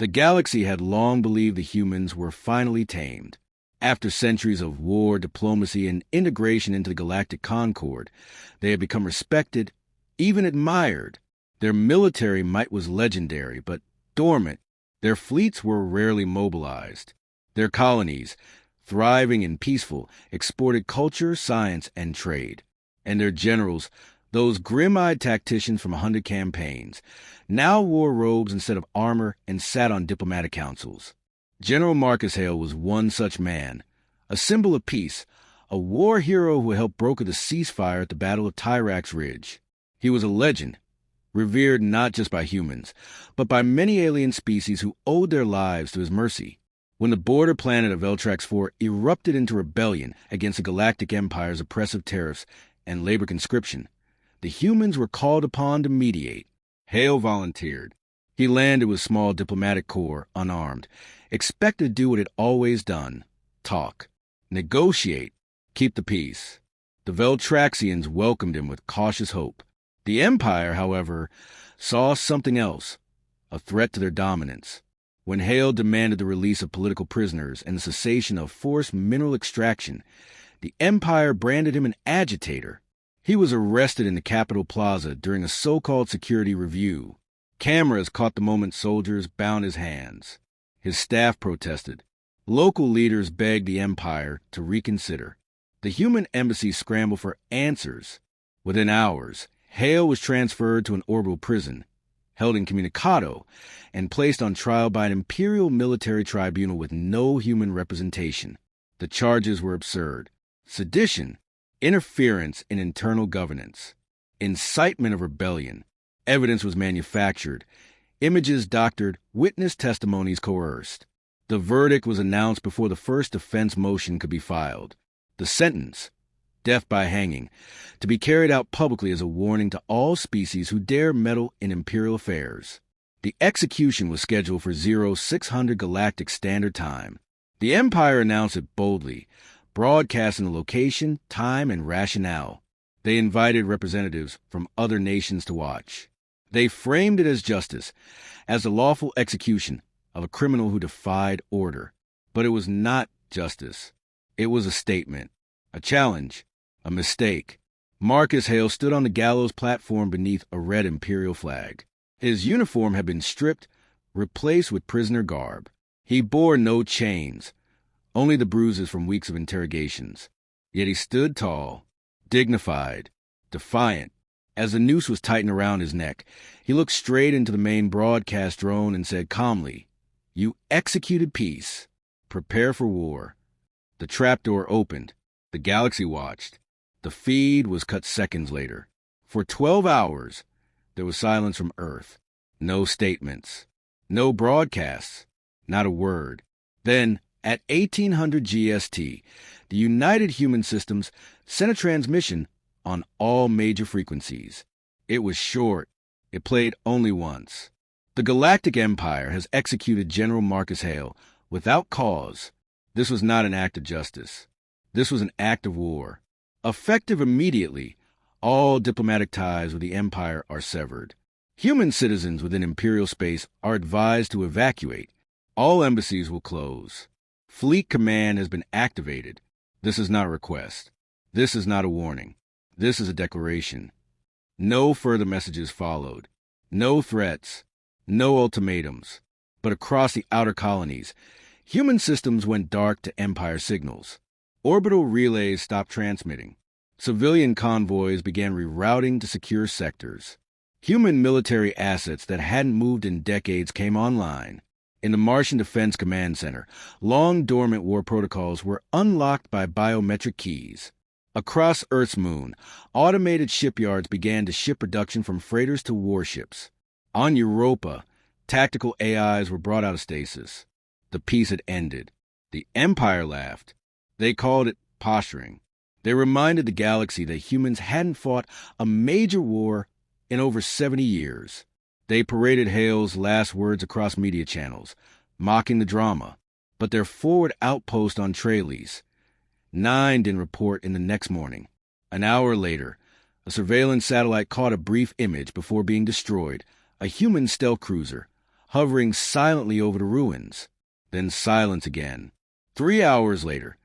The galaxy had long believed the humans were finally tamed. After centuries of war, diplomacy, and integration into the galactic concord, they had become respected, even admired. Their military might was legendary, but dormant. Their fleets were rarely mobilized. Their colonies, thriving and peaceful, exported culture, science, and trade. And their generals, those grim-eyed tacticians from 100 campaigns, now wore robes instead of armor and sat on diplomatic councils. General Marcus Hale was one such man, a symbol of peace, a war hero who helped broker the ceasefire at the Battle of Tyrax Ridge. He was a legend, revered not just by humans, but by many alien species who owed their lives to his mercy. When the border planet of Veltrax IV erupted into rebellion against the Galactic Empire's oppressive tariffs and labor conscription, the humans were called upon to mediate. Hale volunteered. He landed with small diplomatic corps, unarmed, expected to do what it always done: talk, negotiate, keep the peace. The Veltraxians welcomed him with cautious hope. The Empire, however, saw something else, a threat to their dominance. When Hale demanded the release of political prisoners and the cessation of forced mineral extraction, the Empire branded him an agitator. He was arrested in the Capitol Plaza during a so-called security review. Cameras caught the moment soldiers bound his hands. His staff protested. Local leaders begged the Empire to reconsider. The human embassy scrambled for answers. Within hours, Hale was transferred to an orbital prison, held incommunicado, and placed on trial by an imperial military tribunal with no human representation. The charges were absurd: sedition, interference in internal governance, incitement of rebellion. Evidence was manufactured, images doctored, witness testimonies coerced. The verdict was announced before the first defense motion could be filed. The sentence, death by hanging, to be carried out publicly as a warning to all species who dare meddle in imperial affairs. The execution was scheduled for 0600 Galactic Standard Time. The Empire announced it boldly, broadcasting the location, time, and rationale. They invited representatives from other nations to watch. They framed it as justice, as the lawful execution of a criminal who defied order. But it was not justice. It was a statement, a challenge, a mistake. Marcus Hale stood on the gallows platform beneath a red imperial flag. His uniform had been stripped, replaced with prisoner garb. He bore no chains, only the bruises from weeks of interrogations. Yet he stood tall, dignified, defiant. As the noose was tightened around his neck, he looked straight into the main broadcast drone and said calmly, "You executed peace. Prepare for war." The trapdoor opened. The galaxy watched. The feed was cut seconds later. For 12 hours, there was silence from Earth. No statements. No broadcasts. Not a word. Then, at 1800 GST, the United Human Systems sent a transmission on all major frequencies. It was short. It played only once. The Galactic Empire has executed General Marcus Hale without cause. This was not an act of justice. This was an act of war. Effective immediately, all diplomatic ties with the Empire are severed. Human citizens within Imperial space are advised to evacuate. All embassies will close. Fleet command has been activated. This is not a request. This is not a warning. This is a declaration. No further messages followed. No threats. No ultimatums. But across the outer colonies, human systems went dark to Empire signals. Orbital relays stopped transmitting. Civilian convoys began rerouting to secure sectors. Human military assets that hadn't moved in decades came online. In the Martian Defense Command Center, long-dormant war protocols were unlocked by biometric keys. Across Earth's moon, automated shipyards began to ship production from freighters to warships. On Europa, tactical AIs were brought out of stasis. The peace had ended. The Empire laughed. They called it posturing. They reminded the galaxy that humans hadn't fought a major war in over 70 years. They paraded Hale's last words across media channels, mocking the drama. But their forward outpost on Tralles, 9 didn't report in the next morning. An hour later, a surveillance satellite caught a brief image before being destroyed, a human stealth cruiser, hovering silently over the ruins. Then silence again. 3 hours later,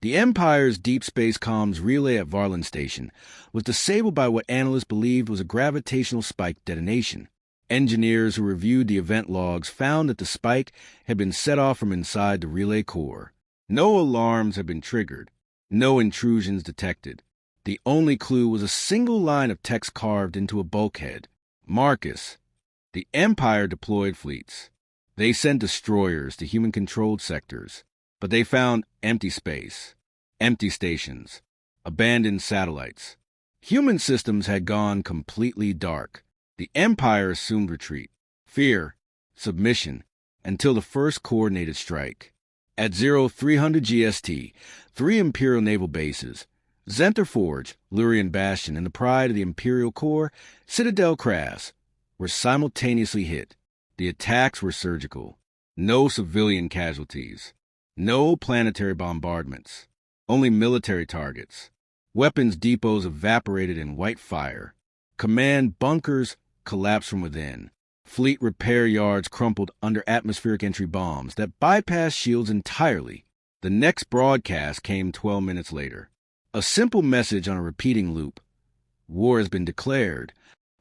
the Empire's deep space comms relay at Varlin Station was disabled by what analysts believed was a gravitational spike detonation. Engineers who reviewed the event logs found that the spike had been set off from inside the relay core. No alarms had been triggered, no intrusions detected. The only clue was a single line of text carved into a bulkhead. Marcus. The Empire deployed fleets. They sent destroyers to human-controlled sectors, but they found empty space, empty stations, abandoned satellites. Human systems had gone completely dark. The Empire assumed retreat, fear, submission, until the first coordinated strike. At 0300 GST, 3 Imperial naval bases, Zenther Forge, Lurian Bastion, and the pride of the Imperial Corps, Citadel Crass, were simultaneously hit. The attacks were surgical. No civilian casualties. No planetary bombardments. Only military targets. Weapons depots evaporated in white fire. Command bunkers collapsed from within. Fleet repair yards crumpled under atmospheric entry bombs that bypassed shields entirely. The next broadcast came 12 minutes later. A simple message on a repeating loop. War has been declared.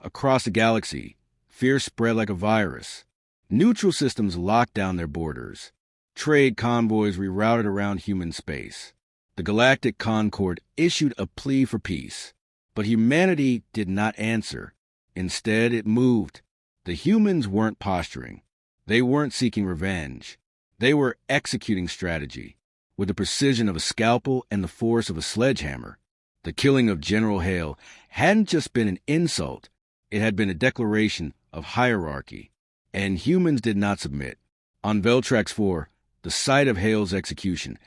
Across the galaxy, fear spread like a virus. Neutral systems locked down their borders. Trade convoys rerouted around human space. The Galactic Concord issued a plea for peace. But humanity did not answer. Instead, it moved. The humans weren't posturing. They weren't seeking revenge. They were executing strategy. With the precision of a scalpel and the force of a sledgehammer. The killing of General Hale hadn't just been an insult. It had been a declaration of hierarchy. And humans did not submit. On Veltrax 4, the site of Hale's execution,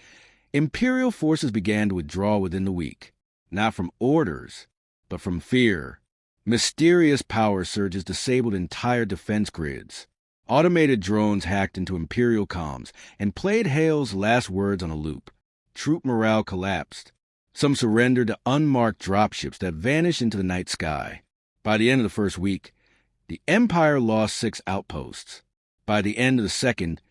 Imperial forces began to withdraw within the week. Not from orders, but from fear. Mysterious power surges disabled entire defense grids. Automated drones hacked into Imperial comms and played Hale's last words on a loop. Troop morale collapsed. Some surrendered to unmarked dropships that vanished into the night sky. By the end of the first week, the Empire lost 6 outposts. By the end of the second,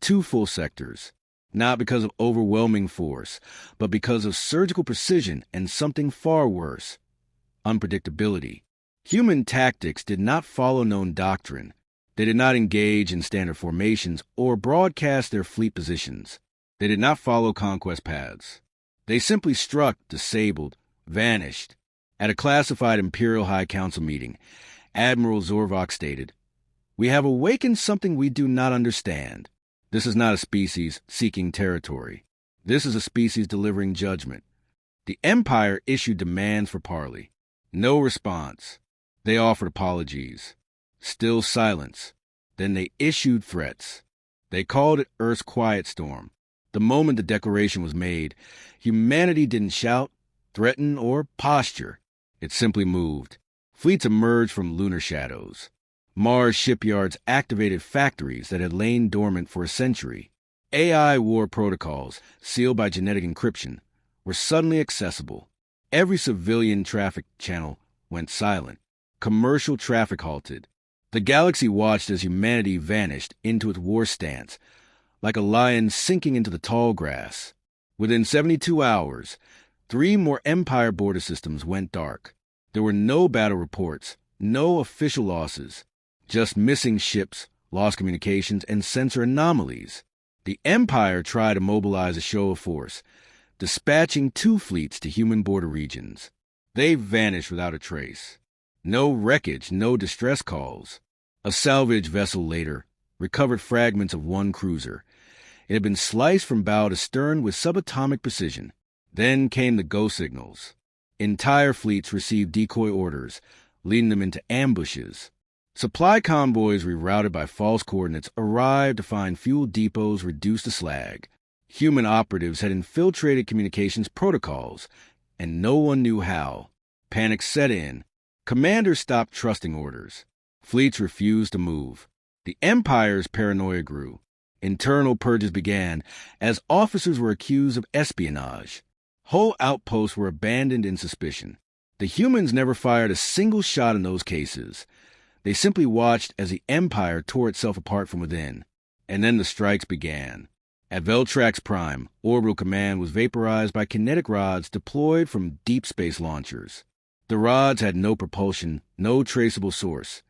2 full sectors. Not because of overwhelming force, but because of surgical precision and something far worse. Unpredictability. Human tactics did not follow known doctrine. They did not engage in standard formations or broadcast their fleet positions. They did not follow conquest paths. They simply struck, disabled, vanished. At a classified Imperial High Council meeting, Admiral Zorvok stated, "We have awakened something we do not understand. This is not a species seeking territory. This is a species delivering judgment." The Empire issued demands for parley. No response. They offered apologies. Still silence. Then they issued threats. They called it Earth's quiet storm. The moment the declaration was made, humanity didn't shout, threaten, or posture. It simply moved. Fleets emerged from lunar shadows. Mars shipyards activated factories that had lain dormant for a century. AI war protocols, sealed by genetic encryption, were suddenly accessible. Every civilian traffic channel went silent. Commercial traffic halted. The galaxy watched as humanity vanished into its war stance, like a lion sinking into the tall grass. Within 72 hours, 3 more Empire border systems went dark. There were no battle reports, no official losses, just missing ships, lost communications, and sensor anomalies. The Empire tried to mobilize a show of force, dispatching 2 fleets to human border regions. They vanished without a trace. No wreckage, no distress calls. A salvage vessel later recovered fragments of 1 cruiser. It had been sliced from bow to stern with subatomic precision. Then came the go signals. Entire fleets received decoy orders, leading them into ambushes. Supply convoys rerouted by false coordinates arrived to find fuel depots reduced to slag. Human operatives had infiltrated communications protocols, and no one knew how. Panic set in. Commanders stopped trusting orders. Fleets refused to move. The Empire's paranoia grew. Internal purges began as officers were accused of espionage. Whole outposts were abandoned in suspicion. The humans never fired a single shot in those cases. They simply watched as the Empire tore itself apart from within. And then the strikes began. At Veltrax Prime, orbital command was vaporized by kinetic rods deployed from deep space launchers. The rods had no propulsion, no traceable source,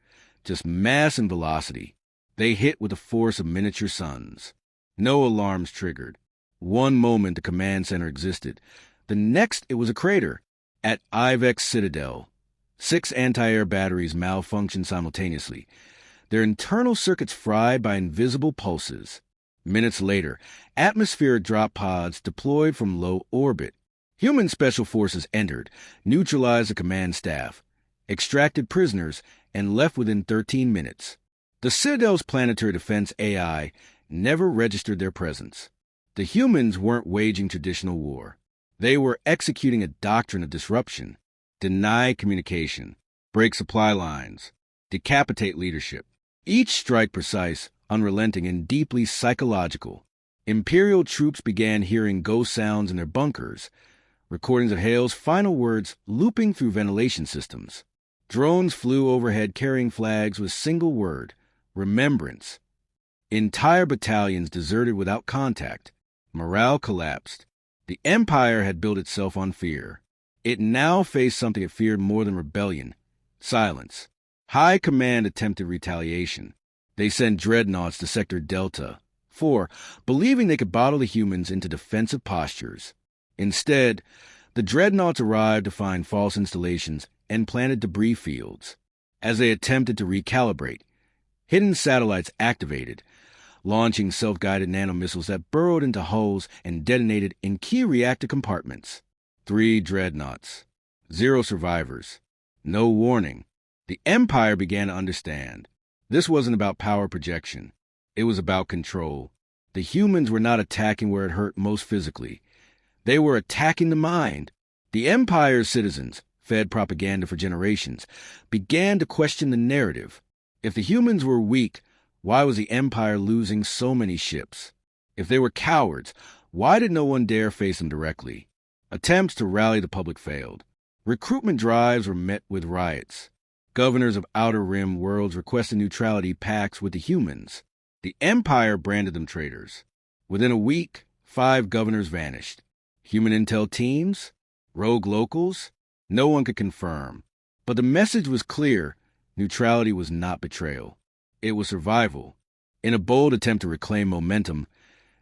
just mass and velocity. They hit with the force of miniature suns. No alarms triggered. One moment the command center existed. The next it was a crater. At Ivex Citadel, 6 anti-air batteries malfunctioned simultaneously, their internal circuits fried by invisible pulses. Minutes later, atmospheric drop pods deployed from low orbit. Human special forces entered, neutralized the command staff, extracted prisoners, and left within 13 minutes. The Citadel's planetary defense AI never registered their presence. The humans weren't waging traditional war. They were executing a doctrine of disruption: deny communication, break supply lines, decapitate leadership. Each strike precise, unrelenting, and deeply psychological. Imperial troops began hearing ghost sounds in their bunkers, recordings of Hale's final words looping through ventilation systems. Drones flew overhead carrying flags with a single word: remembrance. Entire battalions deserted without contact. Morale collapsed. The Empire had built itself on fear. It now faced something it feared more than rebellion: silence. High Command attempted retaliation. They sent dreadnoughts to Sector Delta 4, believing they could bottle the humans into defensive postures. Instead, the dreadnoughts arrived to find false installations and planted debris fields. As they attempted to recalibrate, hidden satellites activated, launching self-guided nanomissiles that burrowed into hulls and detonated in key reactor compartments. 3 dreadnoughts. 0 survivors. No warning. The Empire began to understand. This wasn't about power projection. It was about control. The humans were not attacking where it hurt most physically. They were attacking the mind. The Empire's citizens, fed propaganda for generations, began to question the narrative. If the humans were weak, why was the Empire losing so many ships? If they were cowards, why did no one dare face them directly? Attempts to rally the public failed. Recruitment drives were met with riots. Governors of Outer Rim worlds requested neutrality pacts with the humans. The Empire branded them traitors. Within a week, 5 governors vanished. Human intel teams? Rogue locals? No one could confirm. But the message was clear: neutrality was not betrayal. It was survival. In a bold attempt to reclaim momentum,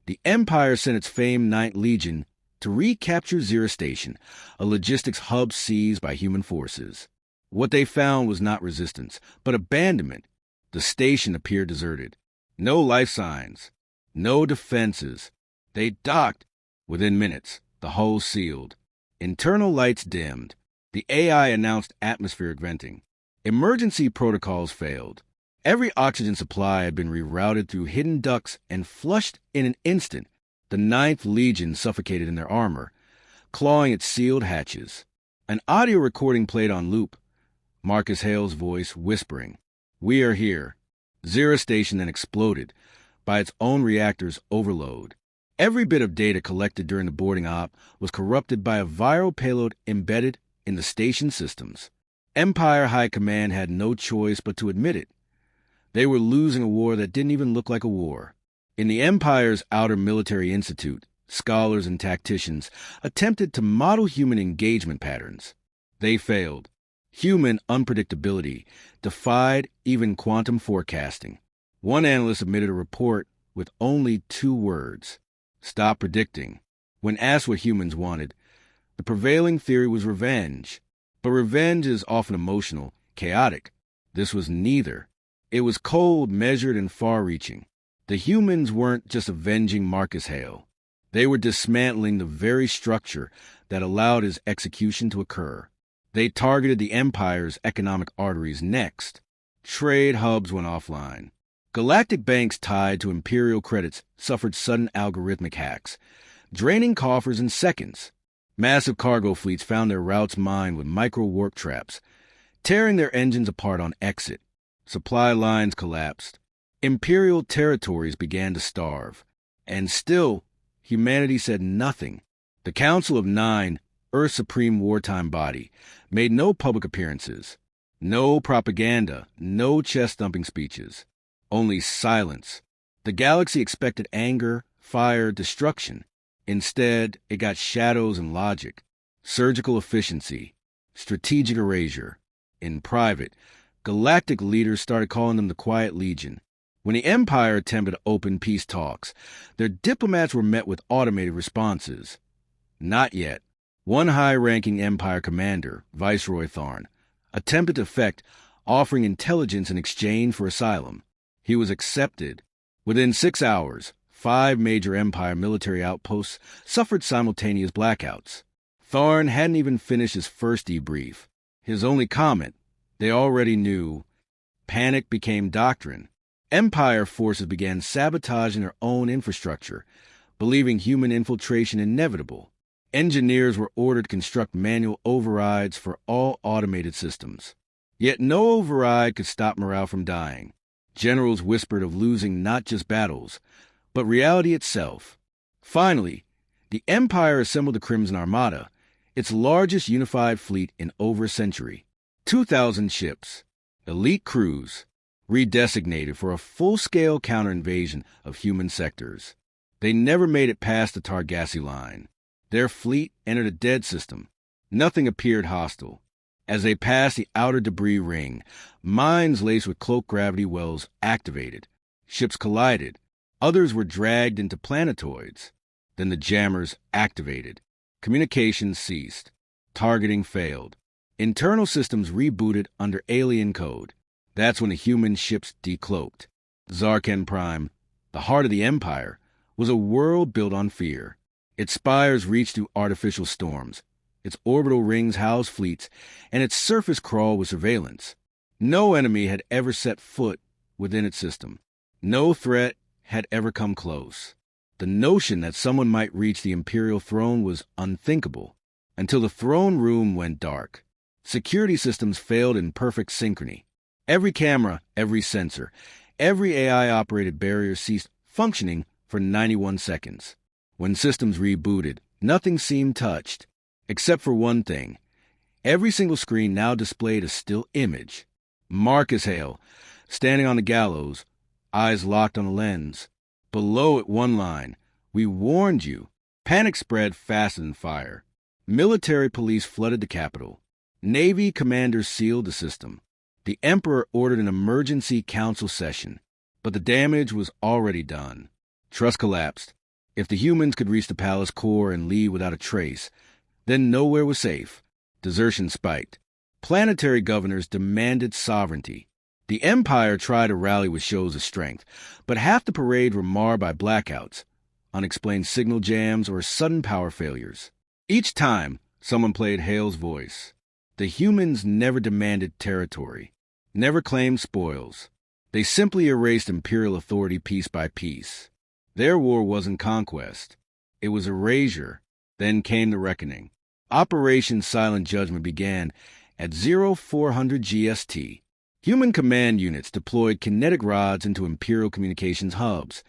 the Empire sent its famed 9th Legion to recapture Zero Station, a logistics hub seized by human forces. What they found was not resistance, but abandonment. The station appeared deserted. No life signs. No defenses. They docked. Within minutes, the hull sealed. Internal lights dimmed. The AI announced atmospheric venting. Emergency protocols failed. Every oxygen supply had been rerouted through hidden ducts and flushed in an instant. The 9th Legion suffocated in their armor, clawing at sealed hatches. An audio recording played on loop. Marcus Hale's voice whispering, "We are here." Zero Station then exploded by its own reactor's overload. Every bit of data collected during the boarding op was corrupted by a viral payload embedded in the station systems. Empire High Command had no choice but to admit it. They were losing a war that didn't even look like a war. In the Empire's outer military institute, scholars and tacticians attempted to model human engagement patterns. They failed. Human unpredictability defied even quantum forecasting. One analyst submitted a report with only 2 words: stop predicting. When asked what humans wanted, the prevailing theory was revenge. But revenge is often emotional, chaotic. This was neither. It was cold, measured, and far-reaching. The humans weren't just avenging Marcus Hale. They were dismantling the very structure that allowed his execution to occur. They targeted the Empire's economic arteries next. Trade hubs went offline. Galactic banks tied to Imperial credits suffered sudden algorithmic hacks, draining coffers in seconds. Massive cargo fleets found their routes mined with micro-warp traps, tearing their engines apart on exit. Supply lines collapsed. Imperial territories began to starve. And still, humanity said nothing. The Council of 9, Earth's supreme wartime body, made no public appearances. No propaganda, no chest-thumping speeches. Only silence. The galaxy expected anger, fire, destruction. Instead, it got shadows and logic, surgical efficiency, strategic erasure. In private, galactic leaders started calling them the Quiet Legion. When the Empire attempted to open peace talks, their diplomats were met with automated responses. Not yet. One high-ranking Empire commander, Viceroy Tharn, attempted to effect, offering intelligence in exchange for asylum. He was accepted. Within 6 hours, 5 major Empire military outposts suffered simultaneous blackouts. Tharn hadn't even finished his first debrief. His only comment, they already knew. Panic became doctrine. Empire forces began sabotaging their own infrastructure, believing human infiltration inevitable. Engineers were ordered to construct manual overrides for all automated systems. Yet no override could stop morale from dying. Generals whispered of losing not just battles, but reality itself. Finally, the Empire assembled the Crimson Armada, its largest unified fleet in over a century. 2,000 ships, elite crews, redesignated for a full-scale counter-invasion of human sectors. They never made it past the Targassi line. Their fleet entered a dead system. Nothing appeared hostile. As they passed the outer debris ring, mines laced with cloaked gravity wells activated. Ships collided. Others were dragged into planetoids. Then the jammers activated. Communications ceased. Targeting failed. Internal systems rebooted under alien code. That's when the human ships decloaked. Zarken Prime, the heart of the Empire, was a world built on fear. Its spires reached through artificial storms. Its orbital rings housed fleets, and its surface crawled with surveillance. No enemy had ever set foot within its system. No threat had ever come close. The notion that someone might reach the Imperial throne was unthinkable, until the throne room went dark. Security systems failed in perfect synchrony. Every camera, every sensor, every AI-operated barrier ceased functioning for 91 seconds. When systems rebooted, nothing seemed touched, except for one thing. Every single screen now displayed a still image. Marcus Hale, standing on the gallows, eyes locked on the lens. Below it, one line, "We warned you." Panic spread faster than fire. Military police flooded the capital. Navy commanders sealed the system. The Emperor ordered an emergency council session, but the damage was already done. Trust collapsed. If the humans could reach the palace core and leave without a trace, then nowhere was safe. Desertion spiked. Planetary governors demanded sovereignty. The Empire tried to rally with shows of strength, but half the parade were marred by blackouts, unexplained signal jams, or sudden power failures. Each time, someone played Hale's voice. The humans never demanded territory, never claimed spoils. They simply erased imperial authority piece by piece. Their war wasn't conquest. It was erasure. Then came the reckoning. Operation Silent Judgment began at 0400 GST. Human command units deployed kinetic rods into Imperial communications hubs,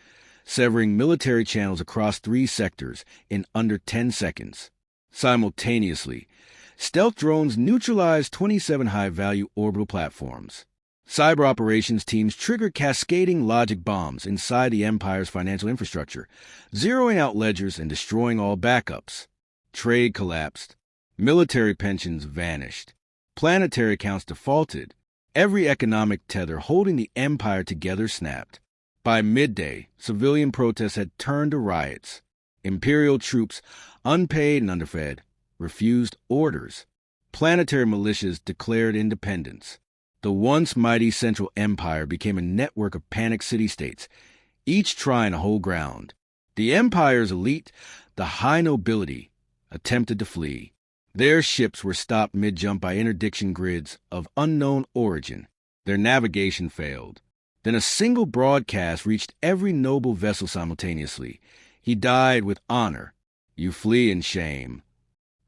severing military channels across 3 sectors in under 10 seconds. Simultaneously, stealth drones neutralized 27 high-value orbital platforms. Cyber operations teams triggered cascading logic bombs inside the Empire's financial infrastructure, zeroing out ledgers and destroying all backups. Trade collapsed. Military pensions vanished. Planetary accounts defaulted. Every economic tether holding the Empire together snapped. By midday, civilian protests had turned to riots. Imperial troops, unpaid and underfed, refused orders. Planetary militias declared independence. The once mighty Central Empire became a network of panicked city-states, each trying to hold ground. The Empire's elite, the high nobility, attempted to flee. Their ships were stopped mid-jump by interdiction grids of unknown origin. Their navigation failed. Then a single broadcast reached every noble vessel simultaneously. He died with honor. You flee in shame.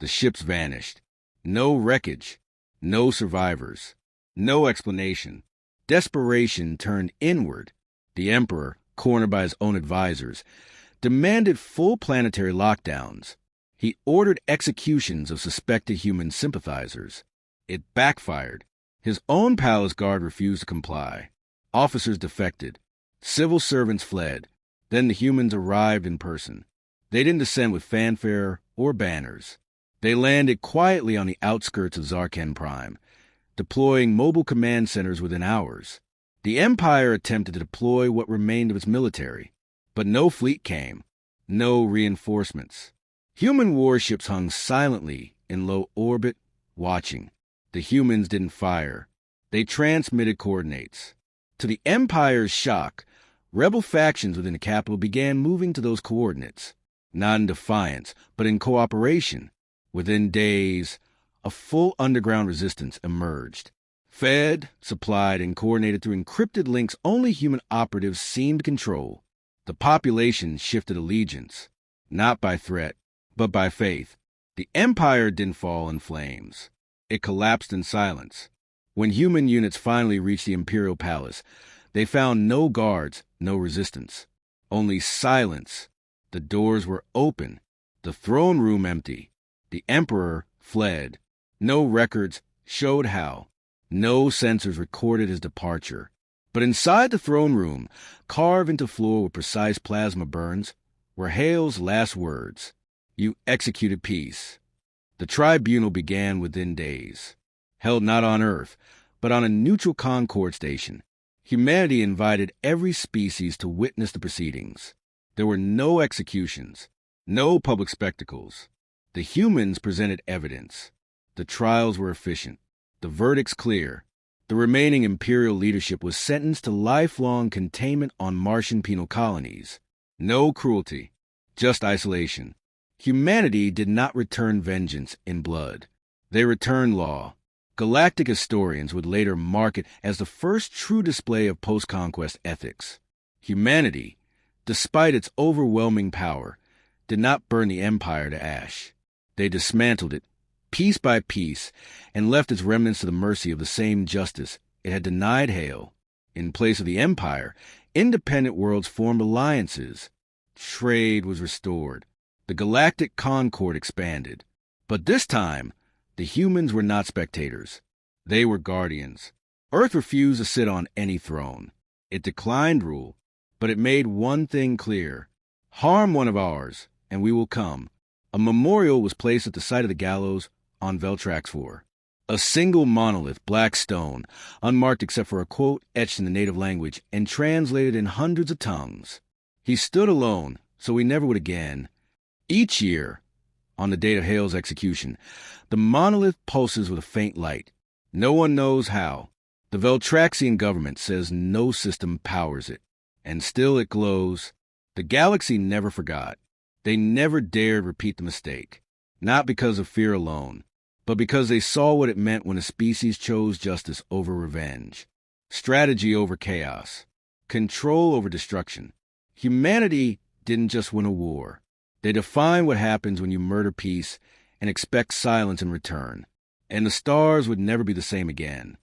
The ships vanished. No wreckage. No survivors. No explanation. Desperation turned inward. The Emperor, cornered by his own advisors, demanded full planetary lockdowns. He ordered executions of suspected human sympathizers. It backfired. His own palace guard refused to comply. Officers defected. Civil servants fled. Then the humans arrived in person. They didn't descend with fanfare or banners. They landed quietly on the outskirts of Zarken Prime, deploying mobile command centers within hours. The Empire attempted to deploy what remained of its military, but no fleet came, no reinforcements. Human warships hung silently in low orbit, watching. The humans didn't fire. They transmitted coordinates. To the Empire's shock, rebel factions within the capital began moving to those coordinates, not in defiance, but in cooperation. Within days, a full underground resistance emerged. Fed, supplied, and coordinated through encrypted links only human operatives seemed to control. The population shifted allegiance, not by threat, but by faith. The Empire didn't fall in flames. It collapsed in silence. When human units finally reached the Imperial Palace, they found no guards, no resistance. Only silence. The doors were open. The throne room empty. The Emperor fled. No records showed how. No sensors recorded his departure. But inside the throne room, carved into floor with precise plasma burns, were Hale's last words. "You executed peace." The tribunal began within days. Held not on Earth, but on a neutral Concord station. Humanity invited every species to witness the proceedings. There were no executions, no public spectacles. The humans presented evidence. The trials were efficient. The verdicts clear. The remaining Imperial leadership was sentenced to lifelong containment on Martian penal colonies. No cruelty, just isolation. Humanity did not return vengeance in blood. They returned law. Galactic historians would later mark it as the first true display of post-conquest ethics. Humanity, despite its overwhelming power, did not burn the Empire to ash. They dismantled it, piece by piece, and left its remnants to the mercy of the same justice it had denied Hale. In place of the Empire, independent worlds formed alliances. Trade was restored. The Galactic Concord expanded. But this time, the humans were not spectators. They were guardians. Earth refused to sit on any throne. It declined rule, but it made one thing clear. Harm one of ours, and we will come. A memorial was placed at the site of the gallows on Veltrax 4. A single monolith, black stone, unmarked except for a quote etched in the native language and translated in hundreds of tongues. He stood alone, so he never would again. Each year, on the date of Hale's execution, the monolith pulses with a faint light. No one knows how. The Veltraxian government says no system powers it, and still it glows. The galaxy never forgot. They never dared repeat the mistake, not because of fear alone, but because they saw what it meant when a species chose justice over revenge, strategy over chaos, control over destruction. Humanity didn't just win a war. They defined what happens when you murder peace and expect silence in return. And the stars would never be the same again.